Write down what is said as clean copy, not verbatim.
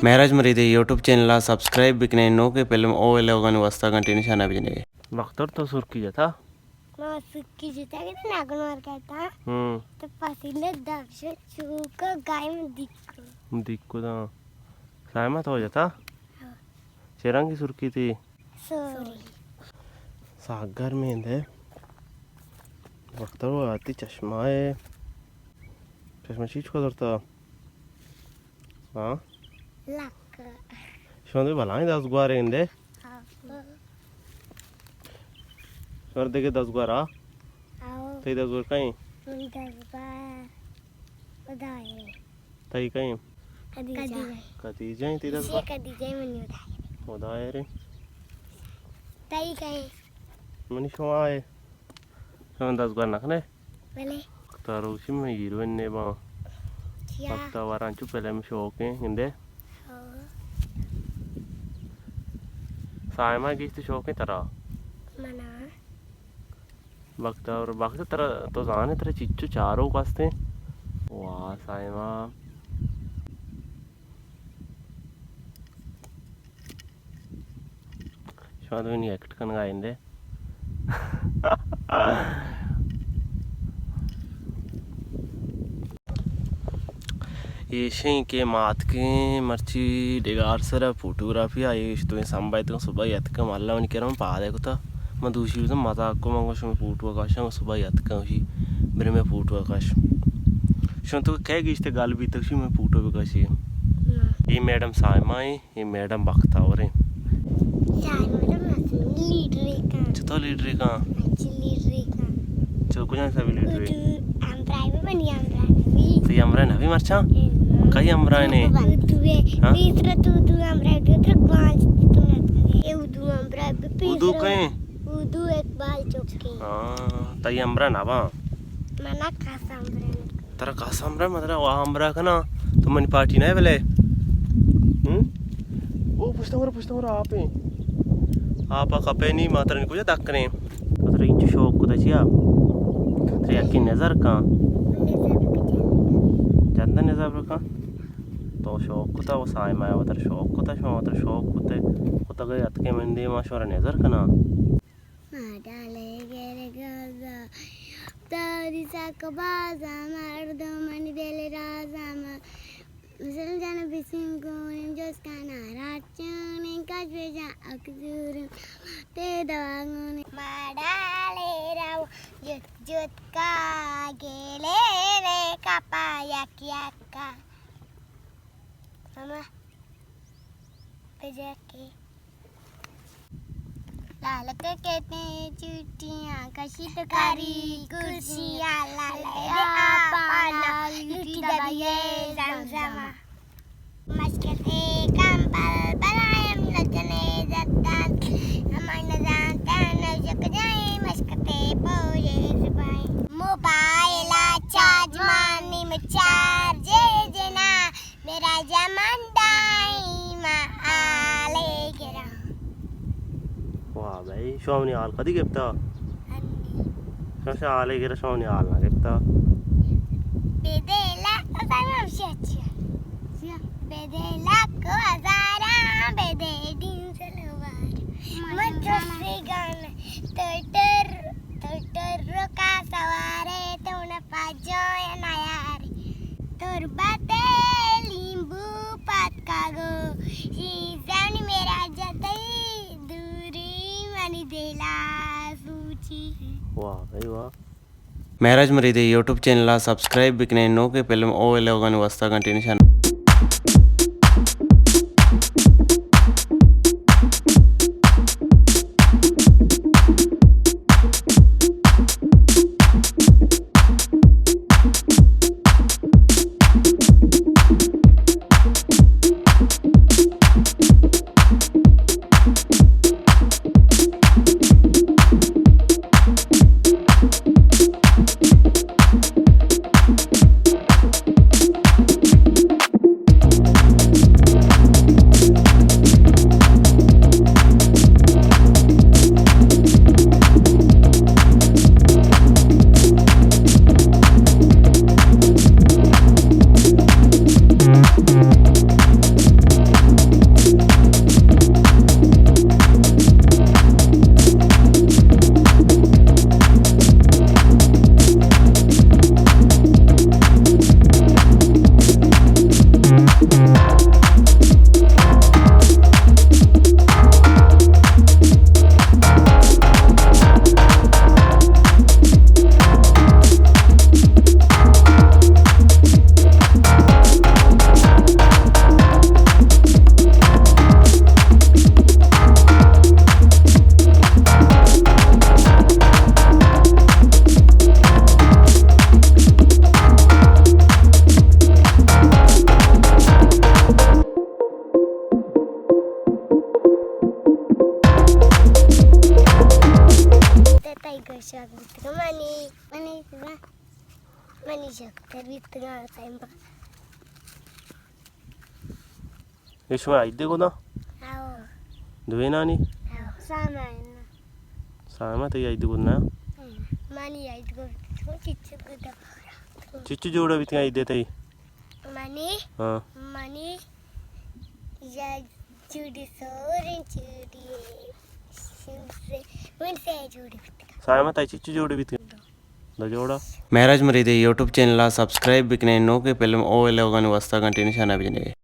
Marriage ಮರಿದೆ YouTube channel subscribe बिकने no के film ओ लोगन वस्ता कंटिन्यू शाना बिजने वक्तर तो सुर्की जता सुक्की जता के नागन मार कहता तो पसीने दक्ष चूक गाय में दिक्को दा सहमत हो जाता चेरंगी सुर्की थी सॉरी सागर में दे वक्तर वो आती चश्मा है चश्मा चीज को दरता हाँ लक शोंदे भलाई 10 गुआरे इंदे शोर देखे 10 गुआरा आओ तई 10 गुआर कहीं 10 बार उदाए तई कहीं कदी कती जाए तई 10 से गुआर कदी जाए मनी उदाए होदा है रे तई कहीं मनी शो आए शोन 10 गुआर नखने भले तारो उसी में हीरोइन ने बा क्या वक्ता वारां चु पहले में शो के इंदे सायमा गिश्त शो के तरह मना वक्त और वक्त तरह तो जाने तरह चिच्चू चारों कास्ते वाह सायमा शायद वो नहीं एक्ट करने गए इंदे ये के मात के मर्ची डिगार सर फोटोग्राफी आई तो संबाई तो सुबह याद का माला मन कह रहा हूँ पा देखो था मैं दूसरी तो मजा को मंगो शो में फोटो आकाश में सुबह याद का उसी मेरे में फोटो आकाश शो तो कह गई इस गाल भी तक उसी में फोटो भी काशी ये मैडम सायमा है ये मैडम बख्ता और है लीडर का तो लीडर का चल कुछ ऐसा भी लीडर है प्राइवेट बनी अमरावी तो ये अमरा नवी मरचा कई अमरा ने तीसरा तू अमरा दूसरा पांच तू ना ये उदू अमरा उदू कहीं उदू एक बाल चौकी हाँ तई अमरा ना बा मना खासा अमरा तेरा कासा अमरा मतलब वहाँ अमरा का ना तो मनी पार्टी ना है पहले ओ पुछता हूँ आप कपे नहीं मात्र नहीं कुछ तक करें तो तेरे इंच शौक को दचिया तेरे अक्की नजर का ज्यादा नजर का तो शौक को था वो सायमा है वो तेरे शौक को था शौक को तो गए अतके मंदी माशोरा नजर का ना डाले गेरे गाजा तारी साकबाजा मर्दो मनी देले राजा मिसल जाना बिसिंगो जोस काना राचन का बेजा अकजूर ते दवांगन माडाले राव जुत का गेले रे कापाया किया का मामा बेजा के लाल के कहते चुटियां कशितकारी कुर्सियां लाल पाला लुटी दबिए जमजमा मस्कते कंबल बनायम नचने जत्तान हमार न जानता न जग जाए मस्कते पोरे सबाई मोबाइल चार्ज मानी में चार्ज जना मेरा जमान दाइमा आले गिरा वाह भाई शोमनी हाल कदी गिफ्ता शोशा आले गिरा शोमनी हाल ना गिफ्ता बेदेला असामा अच्छा बेदेला को हजारा बेदे दिन सलवार मद्रसे गाना तर का सवारे तो न पाजो ना यार तोर बाते लींबू पात का गो सीजन मेरा जतई दूरी मनी देला सूची वाह भाई वाह ಮ್ಯಾರೇಜ್ ಮರಿದೆ ಯೂಟ್ಯೂಬ್ ಚಾನಲ್ सब्सक्राइब बिकने नो के फिल्म ओ लोगन वस्ता कंटिन्यू शाना Şak bitti mani. Mani sıra. Mani şak bitti sayın bak. Yashma आइदे को ना Ao. दुवे नानी Ao. Sama ina. सामा ते आइदे को ना Mani aydı gördüm. Çiçek de. चिच्चू जोड़ा भी ते आइदे ते Mani. हां Mani. Ya चूड़ी सोरें चूड़ी. शिवसे. मुझसे चूड़ी बिट्टी. सामा ते चिच्चू जोड़े भी ते जोड़ा మ్యారేజ్ మరి ఇది యూట్యూబ్ ఛానల్ సబ్స్క్రైబ్ బిక్నే నోకే పిల్లం ఓ ఎలాగని వస్తా కంటిన్యూషన్ అభిజనే